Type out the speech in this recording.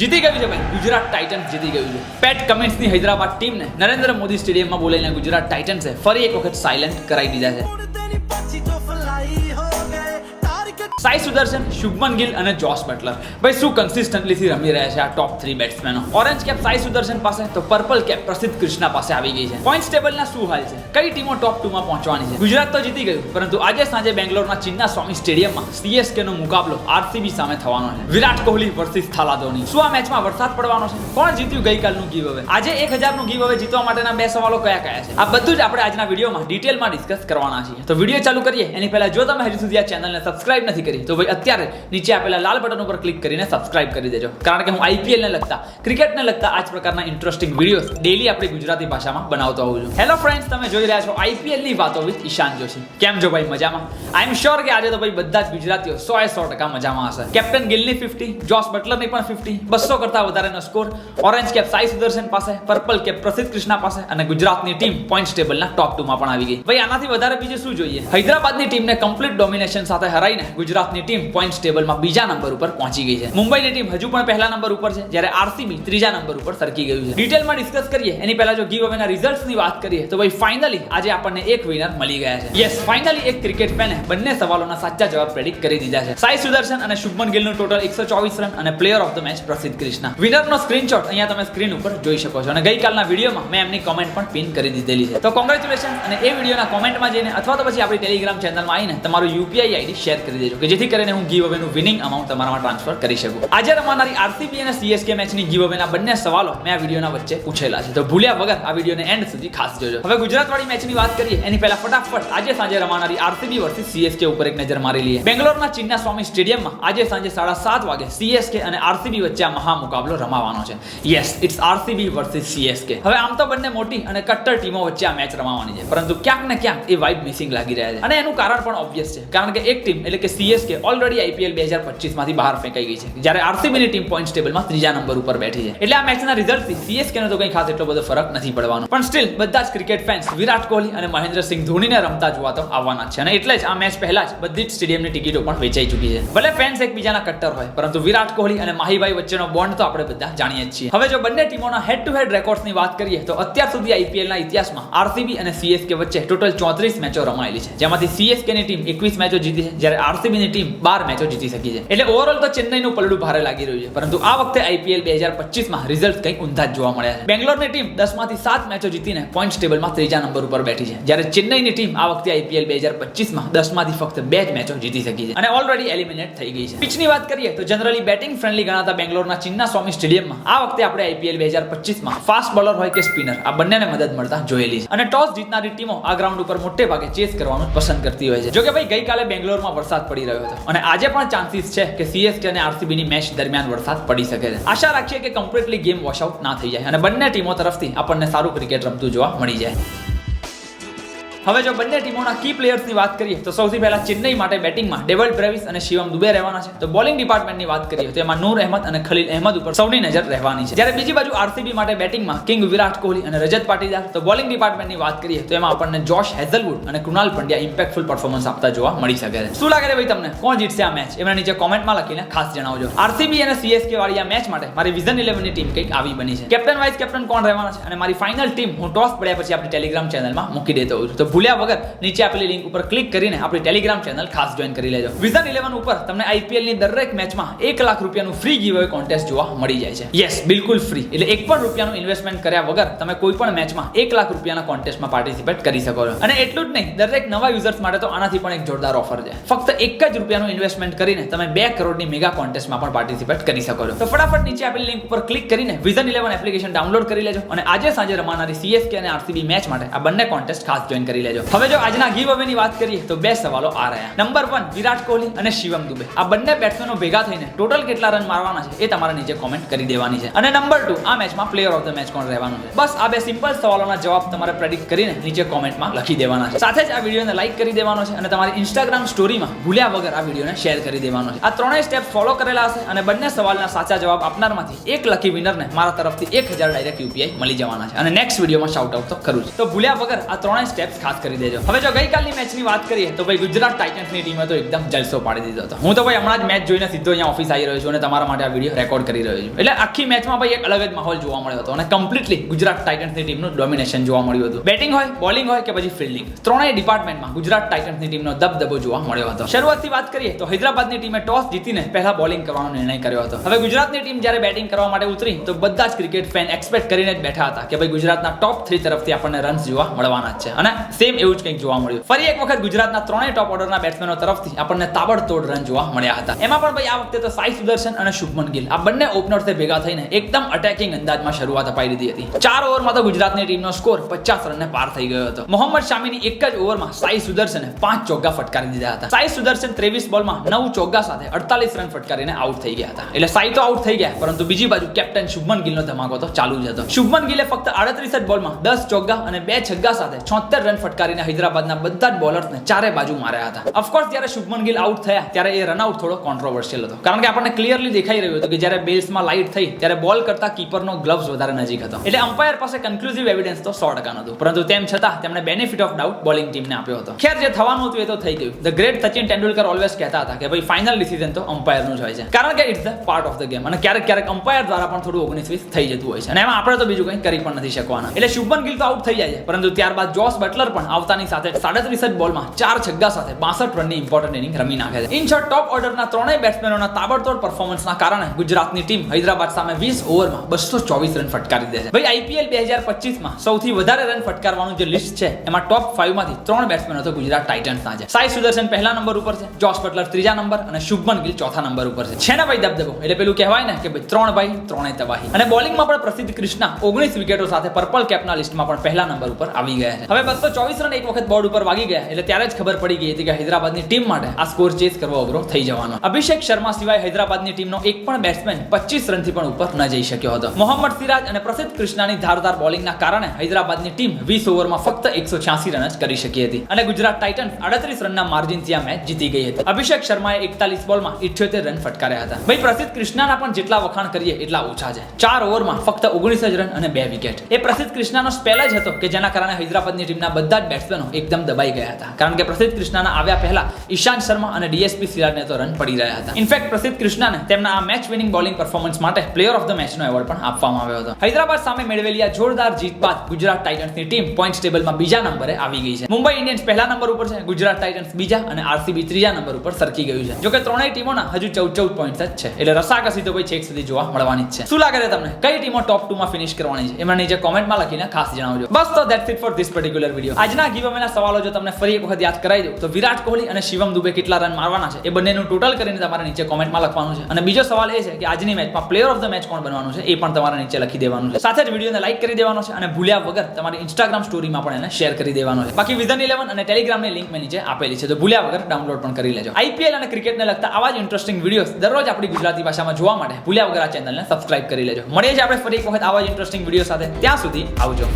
જીતી ગયું છે ભાઈ, ગુજરાત ટાઇટન્સ જીતી ગયું છે. પેટ કમિન્સની હૈદરાબાદ ટીમને નરેન્દ્ર મોદી સ્ટેડિયમમાં બોલાવીને ગુજરાત ટાઇટન્સે ફરી એક વખત સાયલેન્ટ કરાવી દીધા છે. સાઈ સુદર્શન, શુભમન ગિલ અને જોસ બટલર ભાઈ શું કન્સિસ્ટન્ટલીથી રમી રહ્યા છે આ ટોપ 3 બેટ્સમેનો. ઓરેન્જ કેપ સાઈ સુદર્શન પાસે તો પર્પલ કેપ પ્રસિદ્ધ કૃષ્ણા પાસે આવી ગઈ છે. પોઈન્ટ્સ ટેબલના શું હાલ છે, કઈ ટીમો ટોપ 2 માં પહોંચવાની છે? ગુજરાત તો જીતી ગયું, પરંતુ આજે સાંજે બેંગ્લોરના ચિન્ના સ્વામી સ્ટેડિયમમાં CSK નો મુકાબલો RCB સામે થવાનો છે. વિરાટ કોહલી વર્સિસ થાલા ધોની. શું આ મેચમાં વરસાદ પડવાનો છે? કોણ જીત્યું ગઈકાલનું ગીવ અવે? આજે 1000 નું ગીવ અવે જીતવા માટેના બે સવાલો કયા કયા છે? આ બધું જ આપણે આજના વિડીયોમાં ડિટેલમાં ડિસ્કસ કરવાના છીએ. તો વિડીયો ચાલુ કરીએ એની પહેલા જો તમે હજી સુધી આ ચેનલને સબસ્ક્રાઇબ નથી કરી તો ભાઈ અત્યારે નીચે આપેલા લાલ બટન ઉપર ક્લિક કરીને સબસ્ક્રાઇબ કરી દેજો, કારણ કે હું IPL ને લગતા, ક્રિકેટને લગતા આ જ પ્રકારના ઇન્ટરેસ્ટિંગ વિડીયોઝ ડેલી આપણી ગુજરાતી ભાષામાં બનાવતો હોઉં છું. હેલો ફ્રેન્ડ્સ, તમે જોઈ રહ્યા છો IPL ની વાતો વિથ ઈશાન જોશી. કેમ છો ભાઈ, મજામાં? આઈ એમ શ્યોર કે આજે તો ભાઈ બધા જ ગુજરાતીઓ 100% મજામાં હશે. કેપ્ટન ગિલની 50, જોસ બટલરની પણ 50, 200 કરતા વધારેનો score. Orange cap Sai Sudharsan પાસે, પર્પલ કેપ પ્રસિદ્ધ કૃષ્ણા પાસે અને ગુજરાતની ટીમ પોઈન્ટ્સ ટેબલના ટોપ 2 માં પણ આવી ગઈ. ભાઈ આનાથી વધારે બીજું શું જોઈએ? હૈદરાબાદની ટીમને કમ્પ્લીટ ડોમિનેશન સાથે હરાઈને ગુજરાતની ટીમ પોઈન્ટ્સ ટેબલમાં બીજા નંબર ઉપર પહોંચી ગઈ છે. મુંબઈની ટીમ હજુ પણ પહેલા નંબર ઉપર છે, જ્યારે RCB ત્રીજા નંબર ઉપર સરકી ગયું છે. ડિટેલમાં ડિસ્કસ કરીએ એની પહેલા જો ગીવ અવેના રિઝલ્ટ્સની વાત કરીએ તો ભાઈ ફાઇનલી આજે આપણને એક વિનર મળી ગયા છે. યસ, ફાઇનલી એક ક્રિકેટ ફેને બંને સવાલોના સાચા જવાબ પ્રેડિક્ટ કરી દીધા છે. સાઈ સુદર્શન અને શુભમન ગિલનું ટોટલ 124 રન અને પ્લેયર ઓફ ધ મેચ પ્રસિદ્ધ કૃષ્ણા. વિનરનો સ્ક્રીનશોટ અહીંયા તમે સ્ક્રીન ઉપર જોઈ શકો છો અને ગઈકાલના વિડીયોમાં મેં એમની કોમેન્ટ પણ પિન કરી દીધેલી છે. તો કોંગ્રેચ્યુલેશન, અને એ વિડીયોના કોમેન્ટમાં જઈને અથવા તો પછી આપણી ટેલિગ્રામ ચેનલમાં આવીને તમારું UPI ID શેર કરી દેજો કે જેથી કરીને હું ગીવ અવેનું વિનિંગ અમાઉન્ટ તમારામાં ટ્રાન્સફર કરી શકું. આજે રમાનારી RCB અને CSK મેચની ગીવ અવેના બંને સવાલો મેં આ વિડીયોના વચ્ચે પૂછેલા છે, તો ભૂલ્યા વગર આ વિડીયોને એન્ડ સુધી ખાસ જોજો. હવે ગુજરાતવાળી મેચની વાત કરીએ એની પહેલા ફટાફટ આજે સાંજે રમાનારી RCB વર્સિસ CSK ઉપર એક નજર મારી લઈએ. બેંગ્લોરના ચિન્ના સ્વામી સ્ટેડિયમમાં આજે સાંજે 7:30 વાગે CSK અને RCB વચ્ચે આ મહા મુકાબલો રમાવાનો છે. Yes, it's RCB versus CSK. હવે આમ તો બંને મોટી અને કટ્ટર ટીમો વચ્ચે આ મેચ રમાવાની છે, પરંતુ ક્યાંક ને ક્યાંક એ વાઇબ મિસિંગ લાગી રહ્યા છે અને એનું કારણ પણ ઓબ્વિયસ છે, કારણ કે એક ટીમ એટલે કે CSK ઓલરેડી IPL 2025 માંથી બહાર ફેંકાઈ ગઈ છે, જ્યારે RCB ની ટીમ પોઈન્ટ્સ ટેબલમાં ત્રીજા નંબર ઉપર બેઠી છે. એટલે આ મેચના રિઝલ્ટથી CSK નો તો કંઈ ખાસ એટલો બધો ફરક નથી પડવાનો, પણ સ્ટીલ બધા જ ક્રિકેટ ફેન્સ વિરાટ કોહલી અને મહેન્દ્રસિંહ ધોનીને રમતા જોવા તો આવવાના છે અને એટલે જ આ મેચ પહેલા જ બધી જ સ્ટેડિયમની ટિકિટો પણ વેચાઈ ચૂકી છે. ભલે ફેન્સ એકબીજાના કટ્ટર હોય, પરંતુ વિરાટ કોહલી અને માહીભાઈ વચ્ચેનો બોન્ડ તો આપણે બધા જાણીએ જ છીએ. હવે જો બંને ટીમોના હેડ ટુ હેડ રેકોર્ડ્સની વાત કરીએ તો અત્યાર સુધી IPL ના ઇતિહાસમાં RCB અને CSK વચ્ચે ટોટલ 34 મેચો રમાયેલી છે, જેમાંથી CSK ની ટીમ 21 મેચો જીતી છે, જ્યારે RCB ની ટીમ 12 મેચો જીતી શકી છે. એટલે ઓવરઓલ તો ચેન્નઈનું પલડું ભારે લાગી રહ્યું છે, પરંતુ આ વખતે IPL 2025 માં રિઝલ્ટ કંઈક ઊંધા જ જોવા મળ્યા છે. બેંગ્લોરની ટીમ 10 માંથી 7 મેચો જીતીને પોઈન્ટ્સ ટેબલમાં ત્રીજા નંબર ઉપર બેઠી છે, જ્યારે ચેન્નઈની ટીમ આ વખતે IPL 2025 માં 10 માંથી ફક્ત 2 જ મેચો જીતી શકી છે અને ઓલરેડી એલિમિનેટ થઈ ગઈ છે. પિચની વાત કરીએ તો જનરલી બેટિંગ ફ્રેન્ડલી ગણાતા બેંગ્લોરના ચિન્ના સ્વામી સ્ટેડિયમમાં આ વખતે આપણે IPL 2025 માં ફાસ્ટ બોલર હોય કે સ્પિનર, આ બંનેને મદદ મળતા જોયેલી છે અને ટોસ જીતનારી ટીમો આ ગ્રાઉન્ડ ઉપર મોટે ભાગે ચેસ કરવાનું પસંદ કરતી હોય છે. જો કે ભાઈ ગઈકાલે બેંગ્લોરમાં વરસાદ પડી રહ્યો હતો અને આજે પણ ચાન્સીસ છે કે CSK અને RCB ની મેચ દરમિયાન વરસાદ પડી શકે છે. આશા રાખીએ કે કમ્પ્લીટલી ગેમ વોશ આઉટ ના થઈ જાય અને બંને ટીમો તરફથી આપણને સારું ક્રિકેટ રમતું જોવા મળી જાય. હવે જો બંને ટીમોના કી પ્લેયર્સની વાત કરીએ તો સૌથી પહેલા ચેન્નઈ માટે બેટિંગમાં ડેવલ બ્રેવિસ અને શિવમ દુબે રહેવાના છે. તો બોલિંગ ડિપાર્ટમેન્ટની વાત કરીએ તો એમાં નૂર અહેમદ અને ખલીલ અહેમદ ઉપર સૌની નજર રહેવાની છે, જ્યારે બીજી બાજુ RCB માટે બેટિંગમાં કિંગ વિરાટ કોહલી અને રજત પાટીદાર. તો બોલિંગ ડિપાર્ટમેન્ટની વાત કરીએ તો એમાં આપણને જોશ હેઝલવુડ અને કૃણાલ પંડ્યા ઇમ્પેક્ટફુલ પરફોર્મન્સ આપતા જોવા મળી શકે છે. શું લાગે છે ભાઈ તમને, કોણ જીતશે આ મેચ? એમના નીચે કોમેન્ટમાં લખીને ખાસ જણાવજો. RCB અને CSK વાળી આ મેચ માટે મારી વિઝન 11 ની ટીમ કંઈક આવી બની છે. કેપ્ટન વાઇસ કેપ્ટન કોણ રહેવાના છે અને મારી ફાઇનલ ટીમ હું ટોસ પડ્યા પછી આપણી ટેલિગ્રામ ચેનલમાં મૂકી દેતો હોઉં છું, તો ભૂલ્યા વગર નીચે આપેલી લિંક ઉપર ક્લિક કરીને આપણી ટેલિગ્રામ ચેનલ ખાસ જોઈન કરી લેજો. વિઝન 11 ઉપર તમને IPL ની દરેક મેચમાં 1 લાખ રૂપિયાનું ફ્રી ગીવ અવે કોન્ટેસ્ટ જોવા મળી જાય છે. યસ, બિલકુલ ફ્રી, એટલે 1 પણ રૂપિયાનું ઇન્વેસ્ટમેન્ટ કર્યા વગર તમે કોઈ પણ મેચમાં 1 લાખ રૂપિયાના કોન્ટેસ્ટમાં પાર્ટિસિપેટ કરી શકો છો. અને એટલું જ નહીં, દરેક નવા યુઝર્સ માટે તો આનાથી પણ એક જોરદાર ઓફર છે. ફક્ત 1 જ રૂપિયાનું ઇન્વેસ્ટમેન્ટ કરીને તમે 2 કરોડની મેગા કોન્ટેસ્ટમાં પણ પાર્ટિસિપેટ કરી શકો છો. તો ફટાફટ નીચે આપેલી લિંક ઉપર ક્લિક કરીને વિઝન 11 એપ્લિકેશન ડાઉનલોડ કરી લેજો અને આજે સાંજે રમાનારી CSK અને RCB મેચ માટે આ બંને કોન્ટેસ્ટ ખાસ જોઈન કરી લેજો. હવે જો આજના ગીવ અવેની વાત કરીએ તો બે સવાલો આ રહ્યા. નંબર 1, વિરાટ કોહલી અને શિવમ દુબે આ બંને બેટ્સમેનો ભેગા થઈને ટોટલ કેટલા રન મારવાના છે એ તમારે નીચે કોમેન્ટ કરી દેવાની છે. અને નંબર 2, આ મેચમાં પ્લેયર ઓફ ધ મેચ કોણ રહેવાનું છે. બસ આ બે સિમ્પલ સવાલોના જવાબ તમારે પ્રેડિક્ટ કરીને નીચે કોમેન્ટમાં લખી દેવાના છે. સાથે જ આ વિડીયોને લાઈક કરી દેવાનો છે અને તમારી Instagram સ્ટોરીમાં ભૂલ્યા વગર આ વિડીયોને શેર કરી દેવાનો છે. આ ત્રણેય સ્ટેપ ફોલો કરેલા હશે અને બંને સવાલના સાચા જવાબ આપનારમાંથી એક લકી વિનરને મારા તરફથી 1000 ડાયરેક્ટ UPI મળી જવાના છે અને નેક્સ્ટ વિડીયોમાં શાઉટ આઉટ તો કરું છું. તો ભૂલ્યા વગર આ ત્રણેય સ્ટેપ્સ ખાસ વાત કરી દેજો. હવે જો ગઈકાલની મેચની વાત કરીએ તો ભાઈ ગુજરાત ટાઇટન્સની ટીમે તો એકદમ જલસો પાડી દીધો હતો. હું તો ભાઈ હમણાં જ મેચ જોઈને સીધો અહીંયા ઓફિસ આવી રહ્યો છું અને તમારા માટે આ વિડીયો રેકોર્ડ કરી રહ્યો છું. એટલે આખી મેચમાં ભાઈ એક અલગ જ માહોલ જોવા મળ્યો હતો અને કમ્પ્લીટલી ગુજરાત ટાઇટન્સની ટીમનું ડોમિનેશન જોવા મળ્યું હતું. બેટિંગ હોય, બોલિંગ હોય કે પછી ફિલ્ડિંગ, ત્રણેય ડિપાર્ટમેન્ટમાં ગુજરાત ટાઇટન્સની ટીમનો દબદબો જોવા મળ્યો હતો. શરૂઆતથી વાત કરીએ તો હૈદરાબાદની ટીમે ટોસ જીતીને પહેલા બોલિંગ કરવાનો નિર્ણય કર્યો હતો. હવે ગુજરાતની ટીમ જ્યારે બેટિંગ કરવા માટે ઉતરી તો બધા જ ક્રિકેટ ફેન એક્સપેક્ટ કરીને જ બેઠા હતા કે ભાઈ ગુજરાતના ટોપ 3 તરફથી આપણને રન્સ જોવા મળવાના જ છે અને સેમ એવું જ કંઈક જોવા મળ્યું. ફરી એક વખત ગુજરાતના ત્રણેય ટોપ ઓર્ડરના બેટ્સમેનો તરફથી આપણને તાબડતોડ રન જોવા મળ્યા હતા. એમાં પણ ભાઈ આ વખતે તો સાઈ સુદર્શન અને શુભમન ગિલ આ બંને ઓપનર્સે ભેગા થઈને એકદમ અટેકિંગ અંદાજમાં શરૂઆત અપાઈ દીધી હતી. 4 ઓવરમાં તો ગુજરાતની ટીમનો સ્કોર 50 રનને પાર થઈ ગયો હતો. મોહમ્મદ શામીની એક જ ઓવરમાં સાઈ સુદર્શને 5 ચોગ્ગા ફટકારી દીધા હતા. સાઈ સુદર્શન 23 બોલમાં 9 ચોગ્ગા સાથે 48 રન ફટકારીને આઉટ થઈ ગયા હતા. એટલે સાઈ તો આઉટ થઈ ગયા, પરંતુ બીજી બાજુ કેપ્ટન શુભમન ગિલનો ધમાકો તો ચાલુ જ હતો. શુભમન ગિલે ફક્ત 38 જ બોલમાં 10 ચોગ્ગા અને 2 છગ્ગા સાથે 76 રન ફટકારીને હૈદરાબાદના બધા જ બોલર્સને ચારે બાજુ માર્યા હતા. ઓફકોર્સ જ્યારે શુભમન ગિલ આઉટ થયા ત્યારે એ રનઆઉટ થોડો કોન્ટ્રોવર્શિયલ હતો, કારણ કે આપણને ક્લિયરલી દેખાઈ રહ્યું હતું કે જ્યારે બેલ્સમાં લાઇટ થઈ ત્યારે બોલ કરતા કીપરનો ગ્લવ્સ વધારે નજીક હતો. એટલે અમ્પાયર પાસે કન્ક્લુઝિવ એવિડન્સ તો 100% હતું, પરંતુ તેમ છતાં તેમણે બેનિફિટ ઓફ ડાઉટ બોલિંગ ટીમને આપ્યો હતો. ખેર, જે થવાનું હતું એ તો થઈ ગયું. The great Sachin Tendulkar always કહેતા હતા કે ભાઈ ફાઇનલ ડિસિઝન તો અમ્પાયરનું જ હોય છે, કારણ કે it's the part of the game અને ક્યારેક અમ્પાયર દ્વારા પણ થોડું 19-20 થઈ જતું હોય છે અને એમાં આપણે તો બીજું કંઈ કરી પણ નથી શકવાના. એટલે શુભમન ગિલ તો આઉટ થઈ જાય છે, પરંતુ ત્યારબાદ જોસ બટલર પણ આવતાની સાથે 37 જ બોલમાં 4 છગ્ગા સાથે 62 રનની ઇમ્પોર્ટન્ટ ઇનિંગ રમી નાખે છે. ઇન શોર્ટ, ટોપ ઓર્ડરના ત્રણેય બેટ્સમેનોના તાબડતોડ પરફોર્મન્સના કારણે ગુજરાતની ટીમ હૈદરાબાદ સામે 20 ઓવરમાં 224 રન ફટકારી દે છે. ભાઈ આઈપીએલ 2025માં સૌથી વધારે રન ફટકારવાનું જે લિસ્ટ છે એમાં ટોપ 5 માંથી 3 બેટ્સમેનો તો ગુજરાત ટાઇટન્સના છે. સાઈ સુદર્શન પહેલા નંબર ઉપર છે, જોસ બટલર ત્રીજા નંબર અને શુભમન ગિલ ચોથા નંબર ઉપર છે. છે ને ભાઈ દબદબો? એટલે પેલું કહેવાય ને કે ભાઈ 3 ભાઈ 3 તબાહી. અને બોલિંગમાં પણ પ્રસિદ્ધ કૃષ્ણા 19 વિકેટો સાથે પર્પલ કેપના લિસ્ટમાં પણ પહેલા નંબર ઉપર આવી ગયા છે. હવે 224 રન એક વખત બોર્ડ ઉપર વાગી ગયા એટલે ત્યારે જ ખબર પડી ગઈ હતી કે હૈદરાબાદની ટીમ માટે આ સ્કોર ચેઝ કરવો અઘરો થઈ જવાનો. અભિષેક શર્મા સિવાય હૈદરાબાદની ટીમનો એક પણ બેટ્સમેન 25 રનથી પણ ઉપર ન જઈ શક્યો હતો. મોહમ્મદ સિરાજ અને પ્રસિદ્ધ કૃષ્ણાની ધારદાર બોલિંગના કારણે હૈદરાબાદની ટીમ 20 ઓવરમાં ફક્ત 186 રન જ કરી શકી હતી અને ગુજરાત ટાઇટન્સ 38 રનના માર્જિનથી આ મેચ જીતી ગઈ હતી. અભિષેક શર્માએ 41 બોલમાં 78 રન ફટકાર્યા હતા. ભાઈ પ્રસિદ્ધ કૃષ્ણાના પણ જેટલા વખાણ કરીએ એટલા ઓછા છે. 4 ઓવરમાં ફક્ત 19 રન અને 2 વિકેટ. એ પ્રસિદ્ધ કૃષ્ણાનો સ્પેલ જ હતો કે જેના કારણે હૈદરાબાદની ટીમના બધા જ બેટ્સમેનો એકદમ દબાઈ ગયા હતા, કારણ કે પ્રસિદ્ધ કૃષ્ણાના આવ્યા પહેલા ઈશાંત શર્મા અને ડીએસપી સિરાજને તો રન પડી રહ્યા હતા. ઇનફેક્ટ પ્રસિદ્ધ કૃષ્ણાને તેમના આ મેચ વિનિંગ બોલિંગ પરફોર્મન્સ માટે પ્લેયર ઓફ ધ મેચનો એવોર્ડ પણ આપવામાં આવ્યો હતો. હૈદરાબાદ સામે મેળવેલી આ જોરદાર જીત બાદ ગુજરાત ટાઇટન્સની ટીમ પોઈન્ટ્સ ટેબલમાં બીજા નંબરે આવી ગઈ છે. મુંબઈ ઇન્ડિયન્સ પહેલા નંબર ઉપર છે, ગુજરાત ટાઇટન્સ બીજા અને આરસીબી ત્રીજા નંબર ઉપર સરકી ગયું છે. જોકે ત્રણેય ટીમોના હજુ 14 પોઈન્ટ્સ જ છે, એટલે રસાકસી તો ભાઈ છેક સુધી જોવા મળવાની જ છે. શું લાગે છે તમને? કઈ ટીમો ટોપ 2 માં ફિનિશ કરવાની છે? એમાં નીચે કોમેન્ટમાં લખીને ખાસ જણાવજો. બસ તો that's it for this particular video. આજના ગીવઅવેના સવાલો જો તમને ફરી એક વખત યાદ કરાવી દઉં તો વિરાટ કોહલી અને શિવમ દુબે કેટલા રન મારવાના છે એ બંનેનું ટોટલ કરીને તમારે નીચે કોમેન્ટમાં લખવાનું છે. અને બીજો સવાલ એ છે કે આજની મેચમાં પ્લેયર ઓફ ધ મેચ કોણ બનવાનું છે એ પણ તમારે નીચે લખી દેવાનું છે. સાથે જ વિડીયોને લાઈક કરી દેવાનો છે અને ભૂલ્યા વગર તમારી ઇન્સ્ટાગ્રામ સ્ટોરીમાં પણ એને શેર કરી દેવાનો છે. બાકી વિઝન 11 અને ટેલિગ્રામની લિંક મેં નીચે આપેલી છે, તો ભૂલ્યા વગર ડાઉનલોડ પણ કરી લેજો. આઈપીએલ અને ક્રિકેટને લગતા આવા જ ઇન્ટરેસ્ટિંગ વિડીયોઝ દરરોજ આપણી ગુજરાતી ભાષામાં જોવા માટે ભૂલ્યા વગર આ ચેનલને સબસ્ક્રાઇબ કરી લેજો. મળીએ છીએ આપણે ફરી એક વખત આવા જ ઇન્ટરેસ્ટિંગ વિડીયો સાથે. ત્યાં સુધી આવજો.